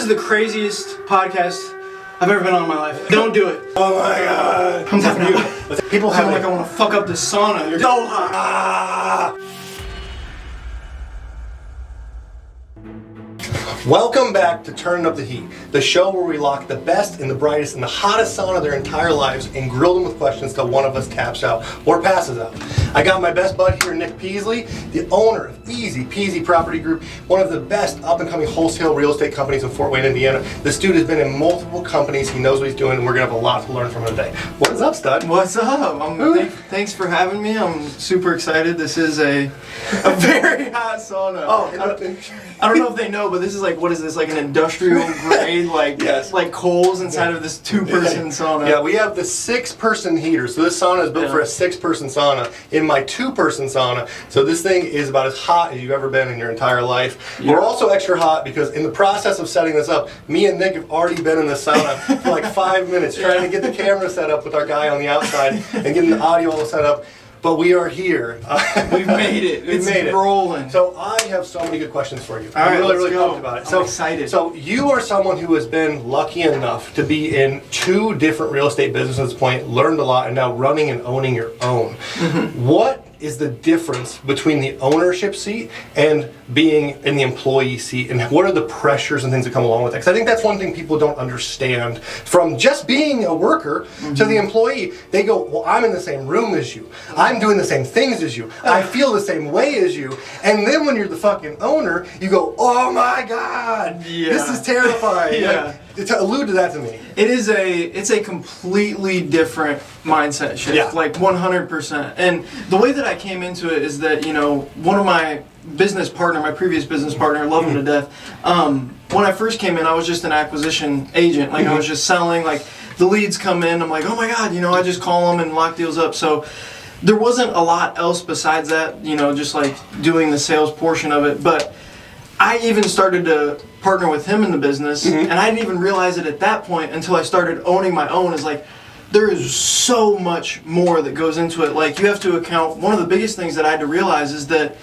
is the craziest podcast I've ever been on in my life. Don't do it. Oh my god. I'm tapping out. People feel like I want to fuck up the sauna. You're so hot. Welcome back to Turning Up the Heat, the show where we lock the best and the brightest and the hottest sauna of their entire lives and grill them with questions till one of us taps out or passes out. I got my best bud here, Nick Pezley, the owner of Peezy Property Group, one of the best up-and-coming wholesale real estate companies in Fort Wayne, Indiana. This dude has been in multiple companies. He knows what he's doing, and we're going to have a lot to learn from him today. What is up, stud? What's up? Thanks for having me. I'm super excited. This is a very hot sauna. Oh, I don't know if they know, but this is like, what is this, like an industrial grade, like yes. like coals inside of this two-person sauna? Yeah, we have the 6-person heater. So this sauna is built for a 6-person sauna in my 2-person sauna. So this thing is about as hot as you've ever been in your entire life. Yeah. We're also extra hot because in the process of setting this up, me and Nick have already been in the sauna for like 5 minutes trying to get the camera set up with our guy on the outside and getting the audio all set up. But we are here. We've made it. It's rolling. So I have so many good questions for you. I'm really pumped about it. I'm excited. So you are someone who has been lucky enough to be in 2 different real estate businesses at this point, learned a lot, and now running and owning your own. Mm-hmm. What is the difference between the ownership seat and being in the employee seat, and what are the pressures and things that come along with that? Because I think that's one thing people don't understand from just being a worker to the employee. They go, well, I'm in the same room as you. I'm doing the same things as you. I feel the same way as you. And then when you're the fucking owner, you go, oh my God, this is terrifying. Yeah. Like, allude to that to me. It's a completely different mindset shift, like 100%. And the way that I came into it is that, you know, one of my previous business partner, love him to death. When I first came in, I was just an acquisition agent. Like I was just selling, like the leads come in, I'm like, oh my God, you know, I just call them and lock deals up. So there wasn't a lot else besides that, you know, just like doing the sales portion of it. But I even started to partner with him in the business, and I didn't even realize it at that point until I started owning my own. Is like, there is so much more that goes into it. Like, you have to account, one of the biggest things that I had to realize is that,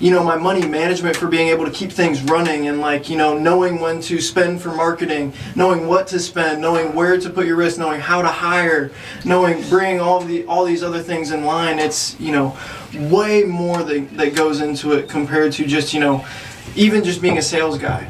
you know, my money management for being able to keep things running, and like, you know, knowing when to spend for marketing, knowing what to spend, knowing where to put your risk, knowing how to hire, bringing all these other things in line. It's, you know, way more that goes into it compared to just, you know, even just being a sales guy,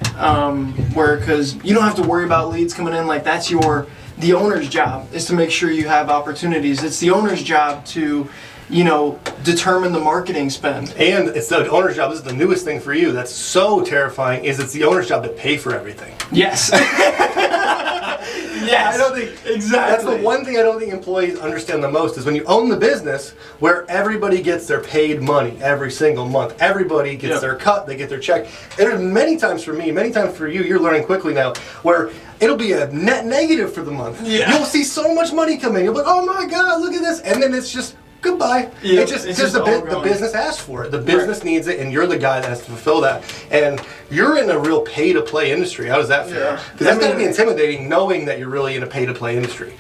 because you don't have to worry about leads coming in. Like, that's the owner's job, is to make sure you have opportunities. It's the owner's job to, you know, determine the marketing spend. And it's the owner's job, this is the newest thing for you that's so terrifying, is it's the owner's job to pay for everything. Yes. Yes. I don't think, exactly. That's the one thing I don't think employees understand the most, is when you own the business, where everybody gets their paid money every single month. Everybody gets their cut, they get their check. And there's many times for me, many times for you, you're learning quickly now, where it'll be a net negative for the month. Yeah. You'll see so much money come in. You'll be like, oh my God, look at this. And then it's just, goodbye. Yeah, it's just the business asked for it. The business needs it, and you're the guy that has to fulfill that. And you're in a real pay-to-play industry. How does that feel? Because that's got to be intimidating, knowing that you're really in a pay-to-play industry.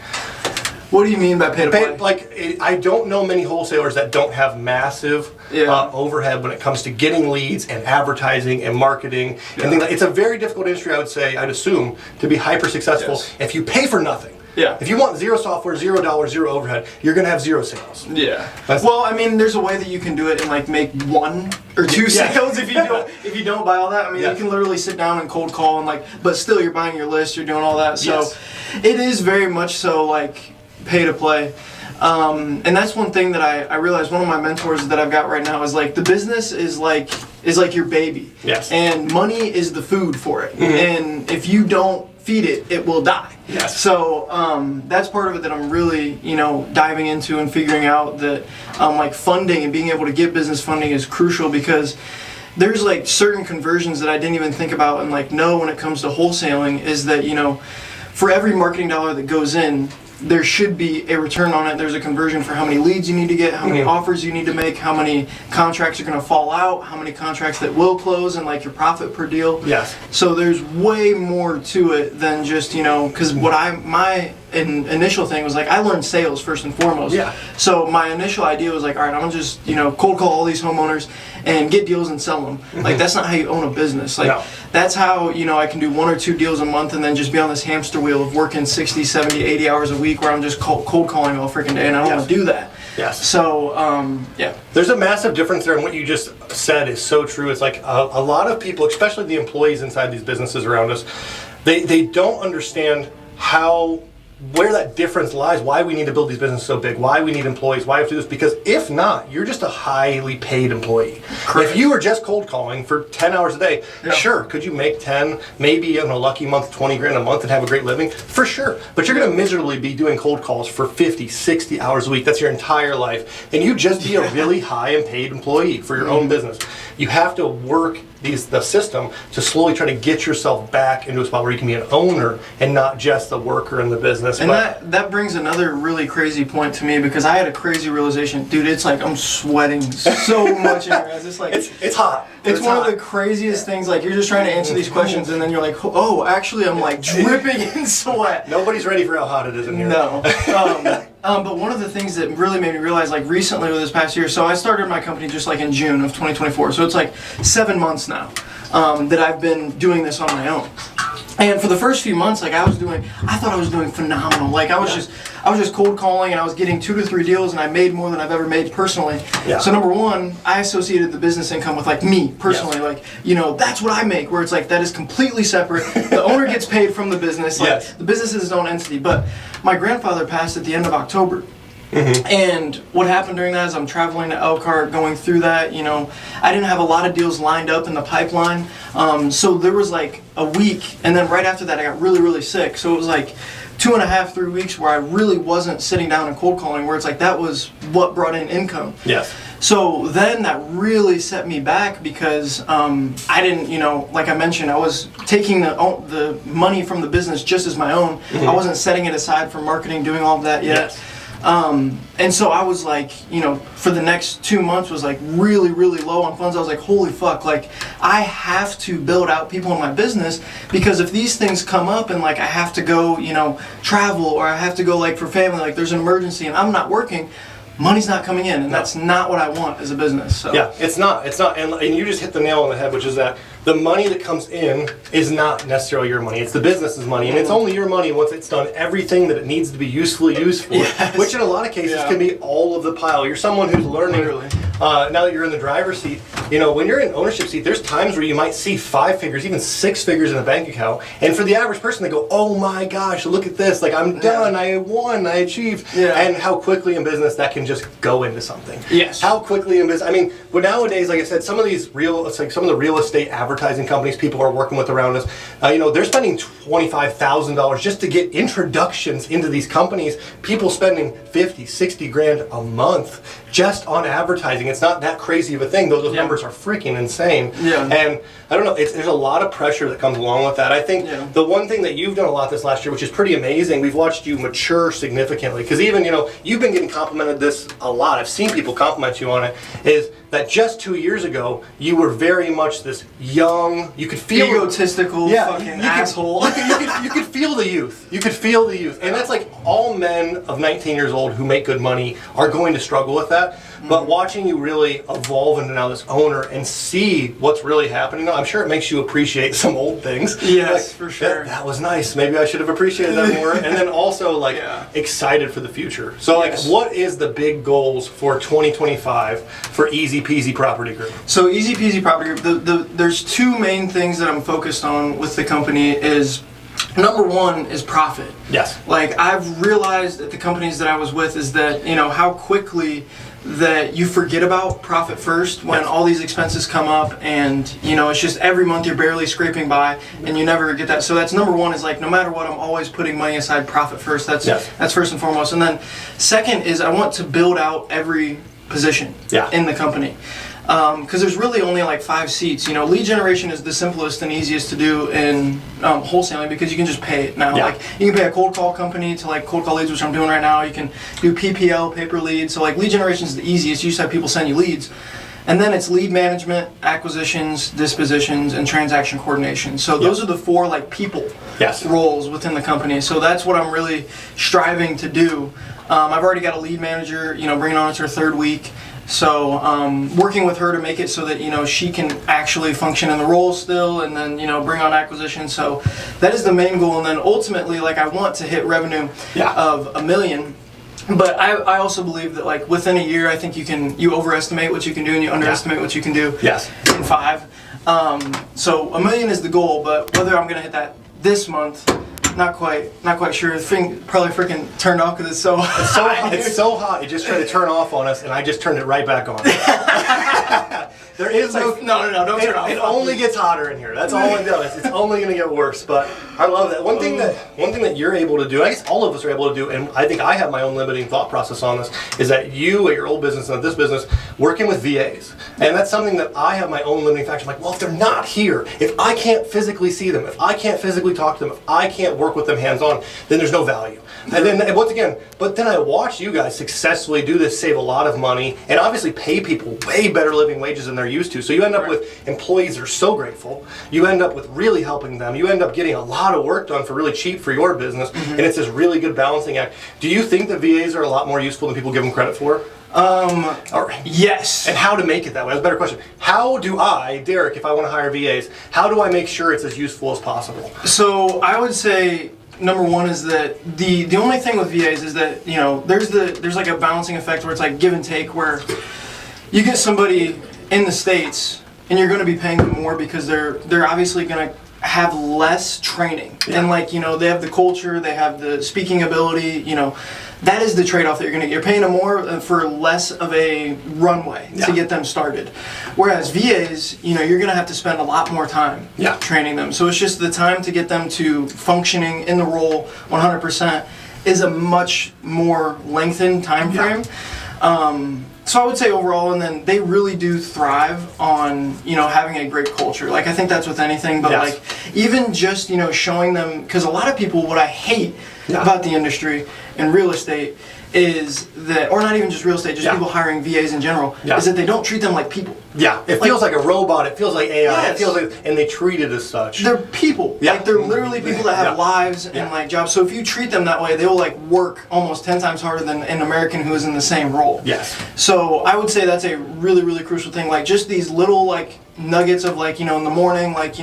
What do you mean by pay-to-play? I don't know many wholesalers that don't have massive overhead when it comes to getting leads and advertising and marketing and things like. It's a very difficult industry, I would say, I'd assume, to be hyper-successful if you pay for nothing. Yeah. If you want zero software, $0, zero overhead, you're gonna have 0 sales. Yeah. Well, I mean, there's a way that you can do it and like make 1 or 2 sales if you don't buy all that. I mean, you can literally sit down and cold call and like, but still you're buying your list, you're doing all that. So it is very much so like pay to play. And that's one thing that I realized. One of my mentors that I've got right now is like, the business is like your baby. Yes. And money is the food for it. And if you don't feed it, it will die. Yes. So that's part of it that I'm really, you know, diving into and figuring out that like funding and being able to get business funding is crucial, because there's like certain conversions that I didn't even think about and like know when it comes to wholesaling, is that, you know, for every marketing dollar that goes in, there should be a return on it. There's a conversion for how many leads you need to get, how many offers you need to make, how many contracts are going to fall out, how many contracts that will close, and like your profit per deal. Yes. So there's way more to it than just, you know, because what my initial thing was like I learned sales first and foremost. Yeah. So my initial idea was like, all right, I'm gonna just cold call all these homeowners and get deals and sell them. Like that's not how you own a business. Like that's how I can do 1 or 2 deals a month and then just be on this hamster wheel of working 60, 70, 80 hours a week where I'm just cold calling all freaking day, and I don't want to do that. Yes. So, There's a massive difference there, and what you just said is so true. It's like a lot of people, especially the employees inside these businesses around us, they don't understand where that difference lies, why we need to build these businesses so big, why we need employees, why we have to do this, because if not, you're just a highly paid employee. Correct. If you were just cold calling for 10 hours a day, sure, could you make 10, maybe in a lucky month, 20 grand a month and have a great living? For sure. But you're going to miserably be doing cold calls for 50, 60 hours a week. That's your entire life. And you just be a really high and paid employee for your own business. You have to work the system to slowly try to get yourself back into a spot where you can be an owner and not just the worker in the business. And that brings another really crazy point to me, because I had a crazy realization, dude. It's like I'm sweating so much in here. It's like it's hot. It's one of the craziest things. Like you're just trying to answer these questions, and then you're like, oh, actually, I'm like dripping in sweat. Nobody's ready for how hot it is in here. No. But one of the things that really made me realize, like recently with this past year, so I started my company just like in June of 2024. So it's like 7 months now that I've been doing this on my own. And for the first few months, like I thought I was doing phenomenal. Like I was just cold calling, and I was getting 2 to 3 deals, and I made more than I've ever made personally. Yeah. So number one, I associated the business income with like me personally. Yes. Like, that's what I make, where it's like that is completely separate. The owner gets paid from the business. Like, yes. The business is its own entity. But my grandfather passed at the end of October. Mm-hmm. And what happened during that is I'm traveling to Elkhart, going through that, I didn't have a lot of deals lined up in the pipeline. So there was like a week, and then right after that I got really, really sick. So it was like 2.5, 3 weeks where I really wasn't sitting down and cold calling, where it's like that was what brought in income. Yes. So then that really set me back, because I didn't, like I mentioned, I was taking the money from the business just as my own. Mm-hmm. I wasn't setting it aside for marketing, doing all of that yet. Yes. And so I was like, for the next 2 months was like really, really low on funds. I was like, holy fuck, like I have to build out people in my business, because if these things come up and like I have to go, travel, or I have to go like for family, like there's an emergency and I'm not working, money's not coming in, and that's not what I want as a business. So. Yeah, it's not, and you just hit the nail on the head, which is that the money that comes in is not necessarily your money. It's the business's money, and it's only your money once it's done everything that it needs to be usefully used for, which in a lot of cases can be all of the pile. You're someone who's learning, now that you're in the driver's seat, when you're in ownership seat, there's times where you might see 5 figures, even 6 figures in a bank account, and for the average person, they go, oh my gosh, look at this, like I'm done, I won, I achieved, and how quickly in business that can just go into something. Yes. How quickly in business, but nowadays, like I said, some of the real estate advertising companies people are working with around us, they're spending $25,000 just to get introductions into these companies. People spending 50, 60 grand a month just on advertising. It's not that crazy of a thing, though those numbers are freaking insane. Yeah. And I don't know, there's a lot of pressure that comes along with that. I think the one thing that you've done a lot this last year, which is pretty amazing, we've watched you mature significantly, because even, you've been getting complimented this a lot. I've seen people compliment you on it, is that just 2 years ago, you were very much this young, you could feel egotistical fucking asshole. You could feel the youth. You could feel the youth. And that's like all men of 19 years old who make good money are going to struggle with that. Mm-hmm. But watching you really evolve into now this owner and see what's really happening now, I'm sure it makes you appreciate some old things. Yes, for sure. That was nice. Maybe I should have appreciated that more. And then also excited for the future. So what is the big goals for 2025 for Easy Peezy Property Group? So Easy Peezy Property Group, there's 2 main things that I'm focused on with the company. Is number one is profit. Yes. Like I've realized at the companies that I was with is that, how quickly that you forget about profit first when all these expenses come up, and it's just every month you're barely scraping by and you never get that. So that's number one, is like no matter what, I'm always putting money aside, profit first. That's first and foremost. And then second is I want to build out every position in the company. Because there's really only like 5 seats. Lead generation is the simplest and easiest to do in wholesaling, because you can just pay it now. Yeah. Like you can pay a cold call company to like cold call leads, which I'm doing right now. You can do PPL, paper leads. So like lead generation is the easiest. You just have people send you leads. And then it's lead management, acquisitions, dispositions, and transaction coordination. So those are the 4 like people roles within the company. So that's what I'm really striving to do. I've already got a lead manager, bringing on to her 3rd week. So working with her to make it so that she can actually function in the role still, and then bring on acquisition. So that is the main goal. And then ultimately, like, I want to hit revenue of $1 million. But I also believe that, like, within a year, I think you overestimate what you can do and you underestimate what you can do in 5. So $1 million is the goal, but whether I'm gonna hit that this month, not quite sure. The thing probably freaking turned off because it's so hot. It's so hot. It just tried to turn off on us, and I just turned it right back on. There is no, don't turn off. It only gets hotter in here. That's all it does. It's only going to get worse. But I love that. One thing that you're able to do, I guess all of us are able to do, and I think I have my own limiting thought process on this, is that you at your old business and at this business working with VAs, and that's something that I have my own limiting factor. Like, well, if they're not here, if I can't physically see them, if I can't physically talk to them, if I can't work with them hands-on, then there's no value. And then once again, but then I watch you guys successfully do this, save a lot of money, and obviously pay people way better living wages than they're used to. So you end up with employees that are so grateful. You end up with really helping them. You end up getting a lot of work done for really cheap for your business, and it's this really good balancing act. Do you think that VAs are a lot more useful than people give them credit for? Yes. And how to make it that way? That's a better question. How do I, Derek, if I want to hire VAs, how do I make sure it's as useful as possible? So I would say, number one is that the only thing with VAs is that there's like a balancing effect where it's like give and take, where you get somebody in the States and you're going to be paying them more because they're obviously going to have less training, and they have the culture, they have the speaking ability, that is the trade-off that you're going to get. You're paying them more for less of a runway to get them started. Whereas VAs, you're going to have to spend a lot more time training them. So it's just the time to get them to functioning in the role 100% is a much more lengthened time frame. So I would say overall, and then they really do thrive on, having a great culture. Like, I think that's with anything, but like, even just, showing them, because a lot of people, what I hate about the industry and real estate is that, or not even just real estate, just people hiring VAs in general, is that they don't treat them like people. Yeah, it feels like a robot, it feels like AI, it feels like, and they treat it as such. They're people. Like, they're literally people that have lives and like jobs. So if you treat them that way, they will like work almost 10 times harder than an American who is in the same role. Yes. So I would say that's a really, really crucial thing. Like, just these little like nuggets of like, in the morning, like,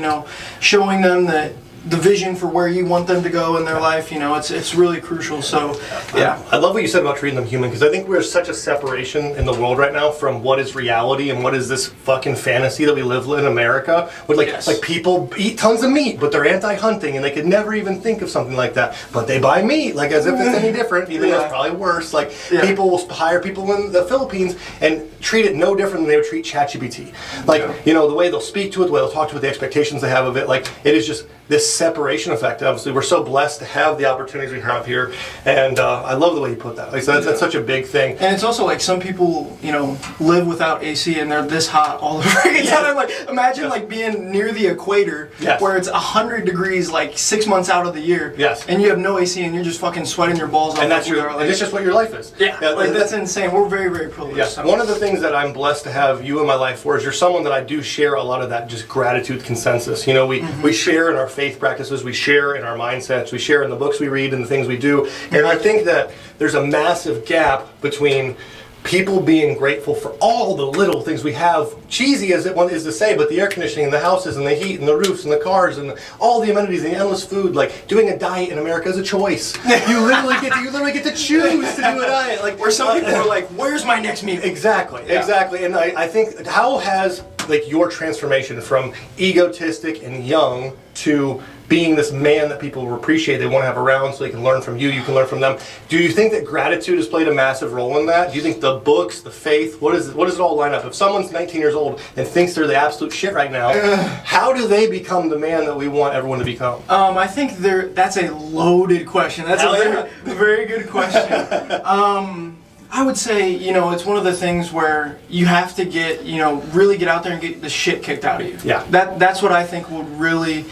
showing them that the vision for where you want them to go in their life, it's really crucial. So, I love what you said about treating them human, because I think we're such a separation in the world right now from what is reality and what is this fucking fantasy that we live in America, with like people eat tons of meat, but they're anti-hunting and they could never even think of something like that, but they buy meat like as if it's any different, even though it's probably worse. Like, people will hire people in the Philippines and treat it no different than they would treat ChatGPT. Like, the way they'll speak to it, the way they'll talk to it, the expectations they have of it, like, it is just this separation effect. Obviously, we're so blessed to have the opportunities we have here, and I love the way you put that. Like, so that's such a big thing. And it's also like some people, live without AC and they're this hot all the freaking time. Like, imagine like being near the equator where it's 100 degrees like 6 months out of the year, and you have no AC and you're just fucking sweating your balls off. And that's and it's just what your life is. Like, that's insane. We're very, very privileged. One of the things that I'm blessed to have you in my life for is you're someone that I do share a lot of that just gratitude consensus. We share in our faith practices, we share in our mindsets, we share in the books we read and the things we do. And I think that there's a massive gap between people being grateful for all the little things we have, cheesy as it is to say, but the air conditioning and the houses and the heat and the roofs and the cars and all the amenities and the endless food. Like, doing a diet in America is a choice. You literally get to choose to do a diet. Like, where some people are like, where's my next meal? Exactly. And I think, how has like your transformation from egotistic and young to being this man that people appreciate, they want to have around so they can learn from you, you can learn from them. Do you think that gratitude has played a massive role in that? Do you think the books, the faith, what does it all line up? If someone's 19 years old and thinks they're the absolute shit right now, how do they become the man that we want everyone to become? I think that's a loaded question. That's a very good question. I would say, it's one of the things where you have to get, really get out there and get the shit kicked out of you. Yeah. That's what I think would really,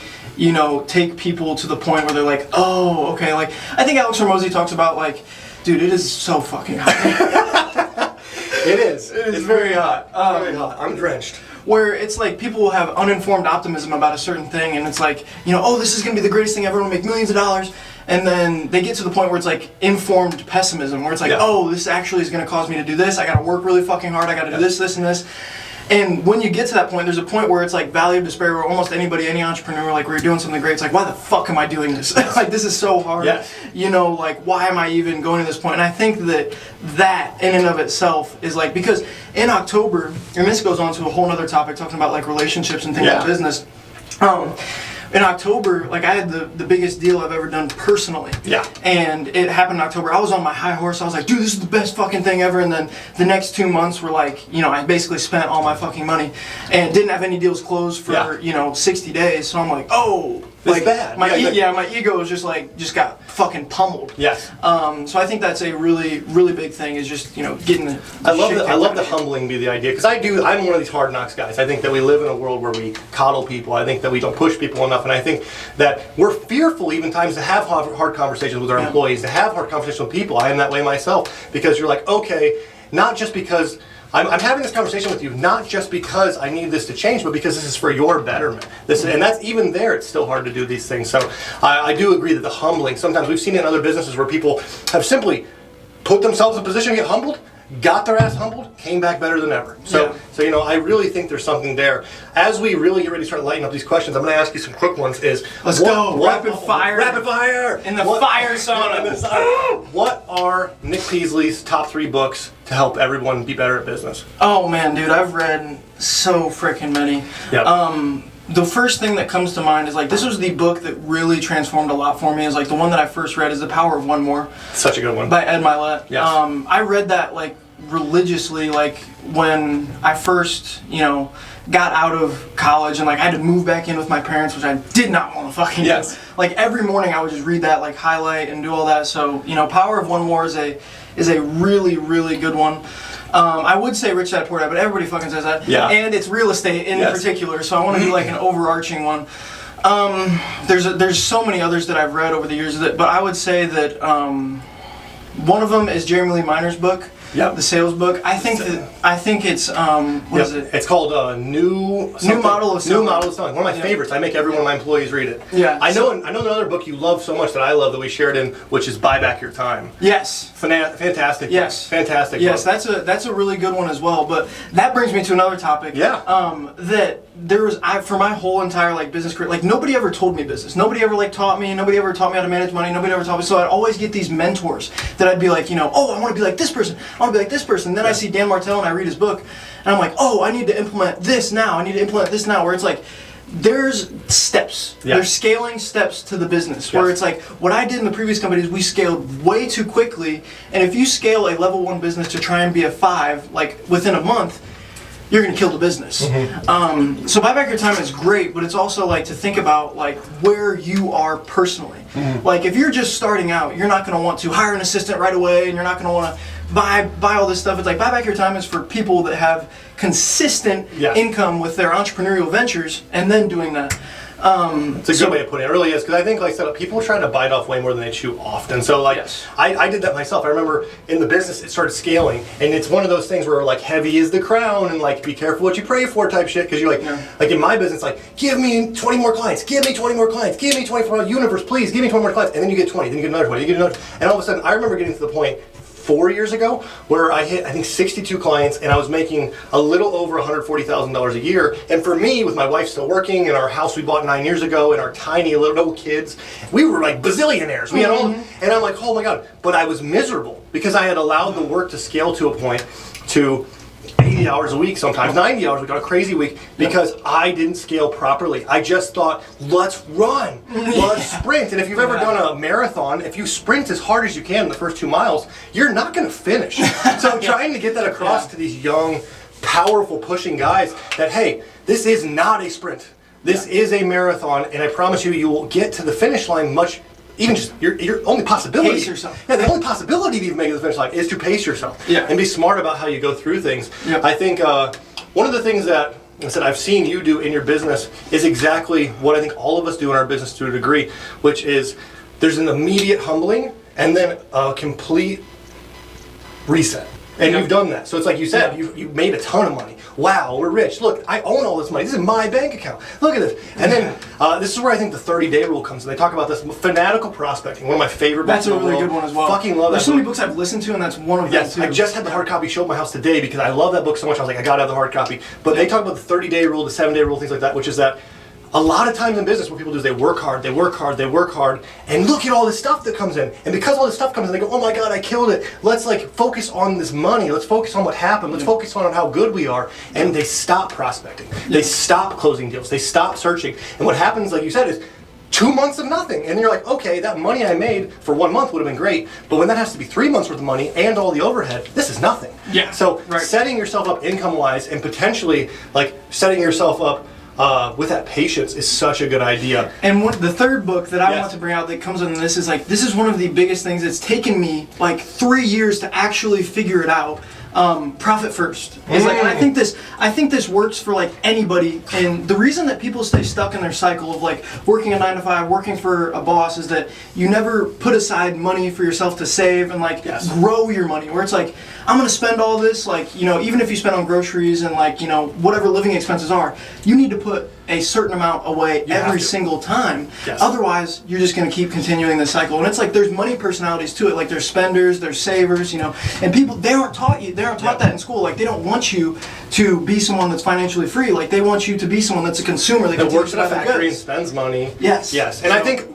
take people to the point where they're like, oh, okay. Like, I think Alex Hormozy talks about, like, dude, it is so fucking hot. It is. It's very hot. Very hot. I'm drenched. Where it's like people will have uninformed optimism about a certain thing, and it's like, oh, this is going to be the greatest thing ever, I'm going to make millions of dollars. And then they get to the point where it's like informed pessimism, where it's like, oh, this actually is going to cause me to do this. I got to work really fucking hard. I got to do this, this, and this. And when you get to that point, there's a point where it's like valley of despair, where almost anybody, any entrepreneur, like where you're doing something great, it's like, why the fuck am I doing this? Like, this is so hard. Yes. Like, why am I even going to this point? And I think that in and of itself is like, because in October, and this goes on to a whole other topic, talking about like relationships and things in business. In October, like I had the biggest deal I've ever done personally. Yeah. And it happened in October. I was on my high horse. I was like, dude, this is the best fucking thing ever. And then the next 2 months were like, I basically spent all my fucking money and didn't have any deals closed for, 60 days. So I'm like, oh. It's like, bad. My ego is just got fucking pummeled. Yes. So I think that's a really, really big thing is just, getting the I love the humbling be the idea, because I'm one of these hard knocks guys. I think that we live in a world where we coddle people. I think that we don't push people enough, and I think that we're fearful even times to have hard conversations with our employees, to have hard conversations with people. I am that way myself, because you're like, okay, not just because I'm having this conversation with you, not just because I need this to change, but because this is for your betterment. And that's even there, it's still hard to do these things. So I do agree that the humbling, sometimes we've seen it in other businesses where people have simply put themselves in a position to get humbled, got their ass humbled, came back better than ever. So I really think there's something there. As we really get ready to start lighting up these questions, I'm going to ask you some quick ones. Let's go. Rapid fire. Rapid fire. In the fire sauna. What are Nick Pezley's top 3 books to help everyone be better at business? Oh man, dude, I've read so freaking many. Yep. The first thing that comes to mind is like, this was the book that really transformed a lot for me. Is like the one that I first read is The Power of One More. Such a good one. By Ed Milet. Yes. I read that like religiously, like when I first, got out of college and like I had to move back in with my parents, which I did not want to fucking do. Like every morning I would just read that, like highlight and do all that. So, Power of One More is a really, really good one. I would say Rich Dad Poor Dad, but everybody fucking says that. Yeah. And it's real estate in particular, so I want to do like an overarching one. There's so many others that I've read over the years, but I would say that one of them is Jeremy Lee Miner's book. Yep. The sales book. I think it's what is it? It's called New Model of Selling. New Model of Selling. One of my favorites. I make every one of my employees read it. Yeah. I know another book you love so much that I love that we shared in, which is Buy Back Your Time. Yes. Fantastic. Yes. Fantastic. Yes, book. that's a really good one as well. But that brings me to another topic. Yeah. That there was for my whole entire like business career, like nobody ever told me business. Nobody ever like taught me. Nobody ever taught me how to manage money. Nobody ever taught me. So I'd always get these mentors that I'd be like, oh, I want to be like this person. I want to be like this person. Then I see Dan Martell and I read his book, and I'm like, oh, I need to implement this now. I need to implement this now. Where it's like, there's steps. Yeah. There's scaling steps to the business. Where it's like, what I did in the previous company is we scaled way too quickly. And if you scale a level 1 business to try and be a 5, like within a month, you're gonna kill the business. So Buy Back Your Time is great, but it's also like to think about like where you are personally. Like if you're just starting out, you're not gonna want to hire an assistant right away, and you're not gonna want to buy all this stuff. It's like Buy Back Your Time is for people that have consistent income with their entrepreneurial ventures, and then doing that. It's a good way of putting it. It really is, because I think, like I said, people try to bite off way more than they chew often. So, like, I did that myself. I remember in the business, it started scaling, and it's one of those things where, like, heavy is the crown, and, like, be careful what you pray for type shit, because you're like in my business, like, give me 20 more clients, give me 20 more clients, give me 20 more, universe, please, give me 20 more clients, and then you get 20, then you get another 20, you get another, and all of a sudden, I remember getting to the point 4 years ago where I hit, I think, 62 clients, and I was making a little over $140,000 a year. And for me, with my wife still working, and our house we bought 9 years ago, and our tiny little kids, we were like bazillionaires. We had all, and I'm like, oh my God. But I was miserable because I had allowed the work to scale to a point to 80 hours a week, sometimes 90 hours a week on a crazy week, because I didn't scale properly. I just thought, let's run, let's sprint. And if you've ever done a marathon, if you sprint as hard as you can in the first 2 miles, you're not going to finish. So trying to get that across to these young, powerful, pushing guys that, hey, this is not a sprint. This is a marathon, and I promise you, you will get to the finish line much. Even just your only possibility. Pace yourself. Yeah, the only possibility to even make it to the finish line is to pace yourself. Yeah. And be smart about how you go through things. Yep. I think one of the things that I said I've seen you do in your business is exactly what I think all of us do in our business to a degree, which is there's an immediate humbling and then a complete reset. And you've done that. So it's like you said, you made a ton of money. Wow, we're rich. Look, I own all this money. This is my bank account. Look at this. And then this is where I think the 30-day rule comes in. They talk about this fanatical prospecting, one of my favorite books. That's a really good one as well. Fucking love that. There's so many books I've listened to, and that's one of them too. I just had the hard copy show at my house today because I love that book so much. I was like, I gotta have the hard copy. But they talk about the 30-day rule, the 7-day rule, things like that, which is that a lot of times in business, what people do is they work hard, and look at all this stuff that comes in. And because all this stuff comes in, they go, oh my God, I killed it. Let's like focus on this money. Let's focus on what happened. Let's focus on how good we are. And they stop prospecting. They stop closing deals. They stop searching. And what happens, like you said, is 2 months of nothing. And you're like, okay, that money I made for 1 month would have been great. But when that has to be 3 months worth of money and all the overhead, this is nothing. Yeah. So setting yourself up income-wise and potentially like setting yourself up with that patience is such a good idea. And the third book that I want to bring out that comes under this is like, this is one of the biggest things that's taken me like 3 years to actually figure it out. Profit first. It's like, and I think this works for like anybody. And the reason that people stay stuck in their cycle of like working a 9 to 5, working for a boss, is that you never put aside money for yourself to save and like grow your money. Where it's like, I'm gonna spend all this, like, you know, even if you spend on groceries and like, you know, whatever living expenses are, you need to put a certain amount away every single time. Otherwise, you're just going to keep continuing the cycle. And it's like there's money personalities to it. Like there's spenders, there's savers, you know. And people, they aren't taught that in school. Like they don't want you to be someone that's financially free. Like they want you to be someone that's a consumer that works in a factory and spends money. Yes. And so, I think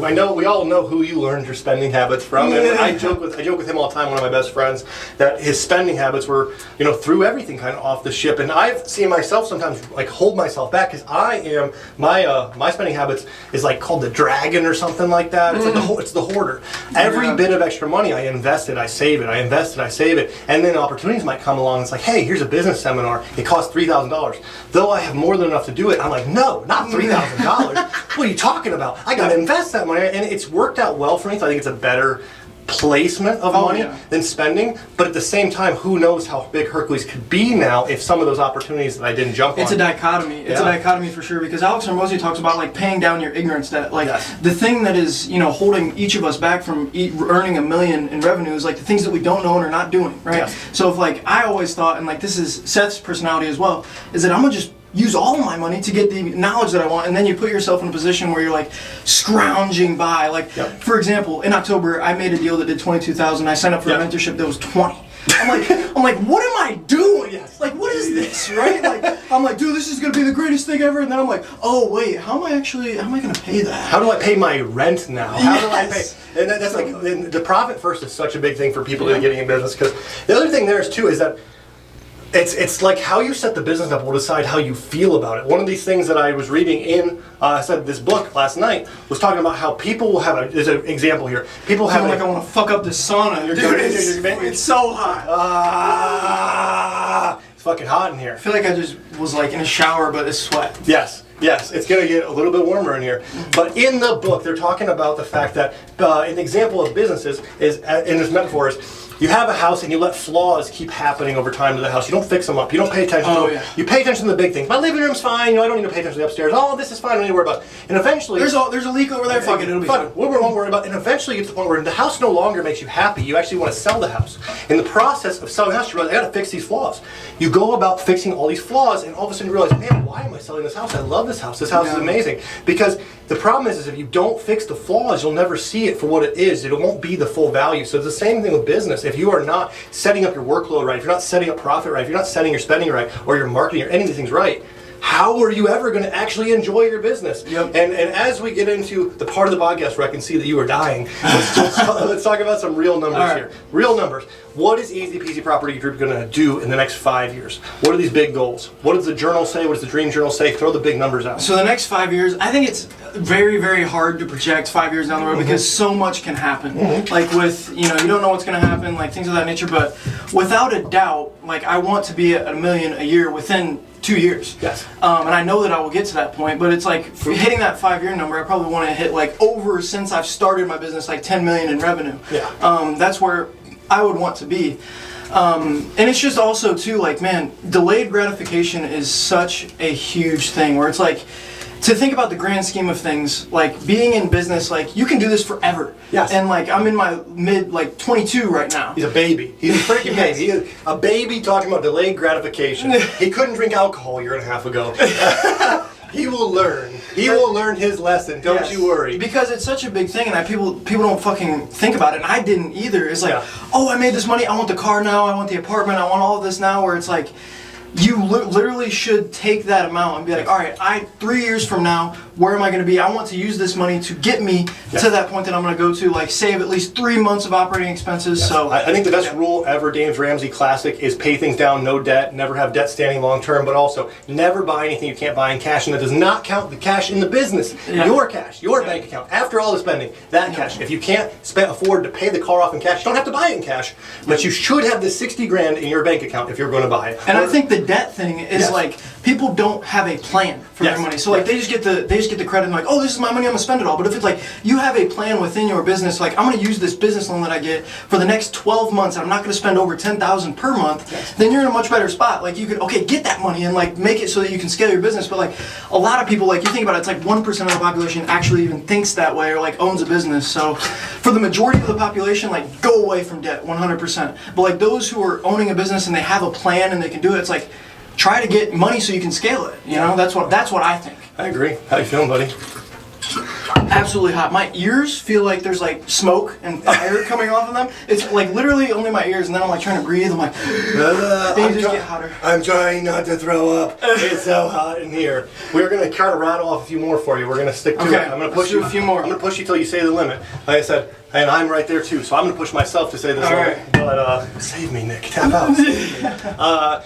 I know we all know who you learned your spending habits from. And I joke with him all the time. One of my best friends, that his spending habits were, you know, threw everything kind of off the ship. And I've seen myself sometimes like hold myself back because I am my spending habits is like called the dragon or something like that. It's like it's the hoarder. Every bit of extra money I invest it, I save it. I invest it, I save it, and then opportunities might come along. It's like, hey, here's a business seminar. It costs $3,000. Though I have more than enough to do it, I'm like, no, not $3,000. What are you talking about? I got to invest that money, and it's worked out well for me. So I think it's a better placement of money than spending, but at the same time, who knows how big Hercules could be now if some of those opportunities that I didn't jump on. It's a dichotomy. It's a dichotomy for sure, because Alex Hormozi talks about like paying down your ignorance debt. Like the thing that is, you know, holding each of us back from earning $1 million in revenue is like the things that we don't know and are not doing, right? So if like I always thought, and like this is Seth's personality as well, is that I'm gonna just use all of my money to get the knowledge that I want, and then you put yourself in a position where you're like scrounging by. Like, for example, in October, I made a deal that did $22,000. I signed up for a mentorship that was $20. I'm like, what am I doing? Like, what is this, right? Like, I'm like, dude, this is gonna be the greatest thing ever. And then I'm like, oh wait, how am I gonna pay that? How do I pay my rent now? How do I pay? And that's like the profit first is such a big thing for people that are getting in business, because the other thing there is too is that it's like how you set the business up will decide how you feel about it. One of these things that I was reading in I said this book last night was talking about how people will have there's an example here. People have like I want to fuck up this sauna. Dude, it's so hot. It's fucking hot in here. I feel like I just was like in a shower, but it's sweat. Yes, it's going to get a little bit warmer in here. But in the book, they're talking about the fact that an example of businesses is, in this metaphor, is you have a house and you let flaws keep happening over time to the house. You don't fix them up. You don't pay attention to them. You pay attention to the big things. My living room's fine. You know, I don't need to pay attention to the upstairs. Oh, this is fine. I don't need to worry about it. And eventually, there's a leak over there. Fuck it, it'll be fine. What we won't worry about. And eventually, you get to the point where the house no longer makes you happy. You actually want to sell the house. In the process of selling the house, you realize I got to fix these flaws. You go about fixing all these flaws, and all of a sudden you realize, man, why am I selling this house? I love this house. This house is amazing. Because the problem is if you don't fix the flaws, you'll never see it for what it is. It won't be the full value. So it's the same thing with business. If you are not setting up your workload right, if you're not setting up profit right, if you're not setting your spending right, or your marketing or any of these things right, how are you ever going to actually enjoy your business? And as we get into the part of the podcast where I can see that you are dying, let's talk about some real numbers here. Real numbers. What is Easy Peezy Property Group going to do in the next 5 years? What are these big goals? What does the journal say? What does the dream journal say? Throw the big numbers out. So the next 5 years, I think it's very, very hard to project 5 years down the road because so much can happen. Like with, you don't know what's going to happen, like things of that nature. But without a doubt, like I want to be at $1 million a year within 2 years. Yes. And I know that I will get to that point, but it's like hitting that 5 year number, I probably want to hit like over, since I've started my business, like 10 million in revenue. That's where I would want to be. And it's just also too like, man, delayed gratification is such a huge thing where it's like, to think about the grand scheme of things, like being in business, like you can do this forever. Yes. And like I'm in my mid, like 22 right now. He's a baby. He's a freaking baby. He is a baby talking about delayed gratification. He couldn't drink alcohol a year and a half ago. He will learn. He will learn his lesson. Don't you worry. Because it's such a big thing, and people don't fucking think about it. And I didn't either. It's like, oh, I made this money. I want the car now. I want the apartment. I want all of this now. Where it's like, you literally should take that amount and be like, all right, 3 years from now, where am I going to be? I want to use this money to get me to that point that I'm going to go to, like save at least 3 months of operating expenses. Yes. So I think the best rule ever, James Ramsey classic, is pay things down, no debt, never have debt standing long term, but also never buy anything you can't buy in cash, and that does not count the cash in the business. Your cash, your bank account, after all the spending, that cash. If you can't afford to pay the car off in cash, you don't have to buy it in cash, but you should have the 60 grand in your bank account if you're going to buy it. And I think the debt thing is like, people don't have a plan for their money. So like they just get the credit and like, oh, this is my money, I'm gonna spend it all. But if it's like you have a plan within your business, like I'm gonna use this business loan that I get for the next 12 months, and I'm not gonna spend over $10,000 per month, then you're in a much better spot. Like you could get that money and like make it so that you can scale your business. But like a lot of people, like you think about it, it's like 1% of the population actually even thinks that way or like owns a business. So for the majority of the population, like go away from debt 100%. But like those who are owning a business and they have a plan and they can do it, it's like try to get money so you can scale it. You know, that's what I think. I agree. How you feeling, buddy? Absolutely hot. My ears feel like there's like smoke and fire coming off of them. It's like literally only my ears, and then I'm like trying to breathe. I'm like, things just get hotter. I'm trying not to throw up. It's so hot in here. We're gonna try to rattle off a few more for you. We're gonna stick to it. I'm gonna push you a few more. I'm gonna push you till you say the limit. Like I said, and I'm right there too. So I'm gonna push myself to say this limit. Right. But save me, Nick. Tap out.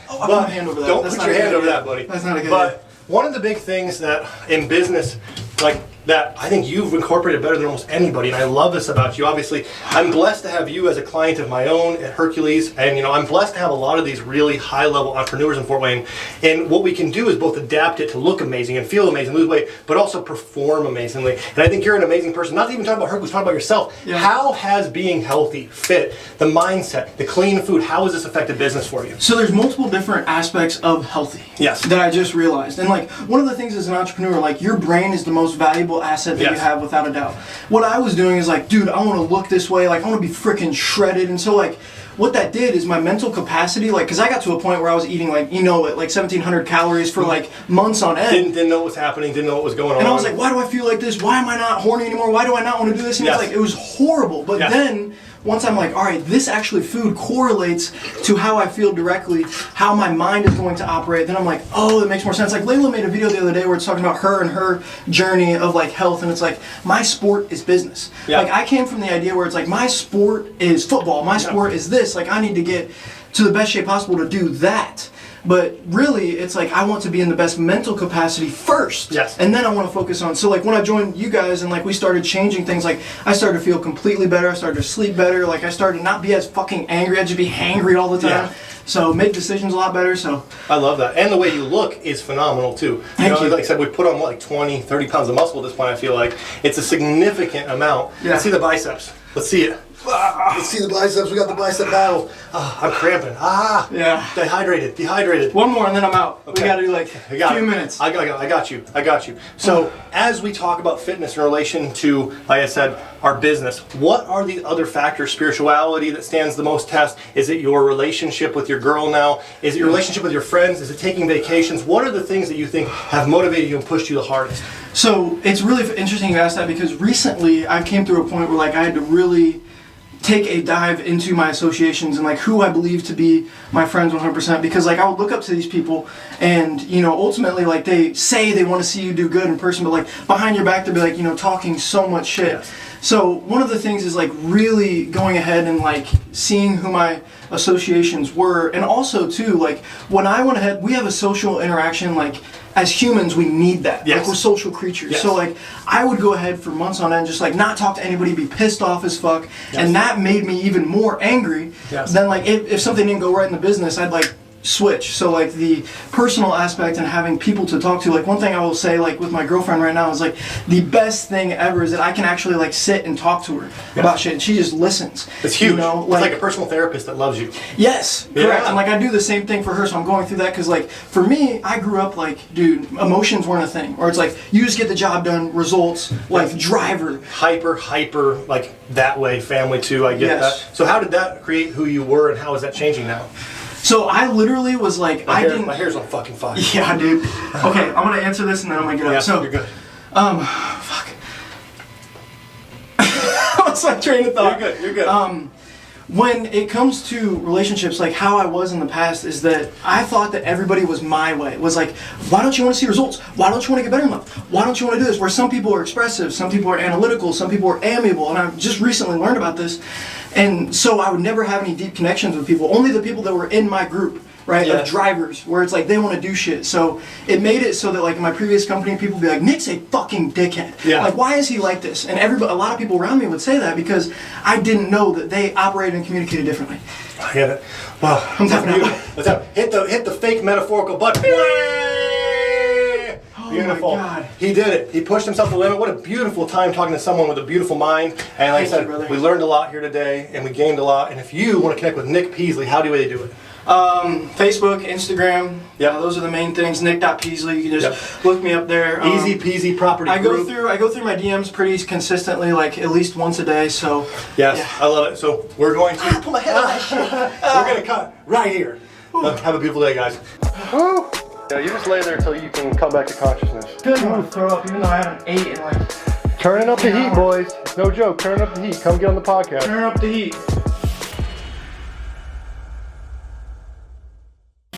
I'll put my hand over that. Don't That's put not your a hand good over idea. that, buddy. That's not a good But idea. one of the big things that in business, like that I think you've incorporated better than almost anybody, and I love this about you. Obviously, I'm blessed to have you as a client of my own at Hercules, and I'm blessed to have a lot of these really high-level entrepreneurs in Fort Wayne. And what we can do is both adapt it to look amazing and feel amazing, lose weight, but also perform amazingly. And I think you're an amazing person. Not to even talk about Hercules, talk about yourself. Yeah. How has being healthy, fit, the mindset, the clean food, how has this affected business for you? So there's multiple different aspects of healthy. Yes. That I just realized. And like one of the things as an entrepreneur, like your brain is the most valuable asset that you have without a doubt. What I was doing is like, dude, I want to look this way, like I want to be freaking shredded. And so like what that did is my mental capacity, like, because I got to a point where I was eating like, like 1,700 calories for like months on end. Didn't know what was happening, didn't know what was going on. And I was like, why do I feel like this? Why am I not horny anymore? Why do I not want to do this? And it's like, it was horrible. But then once I'm like, all right, this actually food correlates to how I feel directly, how my mind is going to operate, then I'm like, oh, it makes more sense. Like Layla made a video the other day where it's talking about her and her journey of like health, and it's like, my sport is business. Like I came from the idea where it's like, my sport is football, my sport is this, like I need to get to the best shape possible to do that. But really, it's like I want to be in the best mental capacity first. Yes. And then I want to focus on, so like when I joined you guys and like we started changing things, like I started to feel completely better, I started to sleep better, like I started to not be as fucking angry, I'd just be hangry all the time. Yeah. So make decisions a lot better, so. I love that. And the way you look is phenomenal too. Thank you. Like I said, we put on like 20, 30 pounds of muscle at this point, I feel like. It's a significant amount. Yeah. Let's see the biceps. Let's see it. Let's see the biceps. We got the bicep battle. I'm cramping. Yeah. Dehydrated. One more and then I'm out. Okay. We gotta do like a few minutes. I got you. So as we talk about fitness in relation to, like I said, our business, what are the other factors, spirituality that stands the most test? Is it your relationship with your girl now? Is it your relationship with your friends? Is it taking vacations? What are the things that you think have motivated you and pushed you the hardest? So it's really interesting you asked that, because recently I came through a point where like I had to really take a dive into my associations and like who I believe to be my friends 100%, because like I would look up to these people and ultimately like they say they want to see you do good in person, but like behind your back they'll be like talking so much shit. Yes. So one of the things is like really going ahead and like seeing who my associations were, and also too like when I went ahead, we have a social interaction, like as humans we need that. Yes. Like we're social creatures. Yes. So like I would go ahead for months on end just like not talk to anybody, be pissed off as fuck. Yes. And that made me even more angry. Yes. Then like if something didn't go right in the business, I'd like switch. So like the personal aspect and having people to talk to, like one thing I will say like with my girlfriend right now is like the best thing ever is that I can actually like sit and talk to her about shit and she just listens. It's huge. You know, it's like a personal therapist that loves you. Yes, correct. And like I do the same thing for her, so I'm going through that because like for me, I grew up like, dude, emotions weren't a thing. Or it's like you just get the job done, results, like driver. Hyper, like that way, family too, I get that. So how did that create who you were and how is that changing now? So I literally was like, my hair's on fucking fire. Yeah, dude. Okay, I'm gonna answer this and then I'm gonna get up. So you're good. Fuck. I was like train of thought. You're good. When it comes to relationships, like how I was in the past is that I thought that everybody was my way. It was like, why don't you want to see results? Why don't you want to get better in life? Why don't you want to do this? Where some people are expressive, some people are analytical, some people are amiable, and I've just recently learned about this. And so I would never have any deep connections with people, only the people that were in my group. Right, of drivers, where it's like they want to do shit. So it made it so that like in my previous company, people would be like, Nick's a fucking dickhead. Yeah. Like, why is he like this? And a lot of people around me would say that because I didn't know that they operated and communicated differently. I get it. Wow, I'm tapping out. Let's have hit the fake metaphorical button. Beautiful. Oh my God. He did it. He pushed himself to the limit. What a beautiful time talking to someone with a beautiful mind. And like I said, we learned a lot here today and we gained a lot. And if you want to connect with Nick Pezley, how do they do it? Facebook, Instagram. Yeah, those are the main things. Nick.Pezley. You can just look me up there. Easy Peezy Property Group. I go through my DMs pretty consistently, like at least once a day. So yes, yeah. I love it. So we're going to put my head on that shit. We're gonna cut right here. Have a beautiful day, guys. Woo. Yeah, you just lay there until you can come back to consciousness. Good. I'm gonna throw up, even though I haven't ate in like. Turning up the heat, boys. It's no joke. Turning up the heat. Come get on the podcast. Turn up the heat.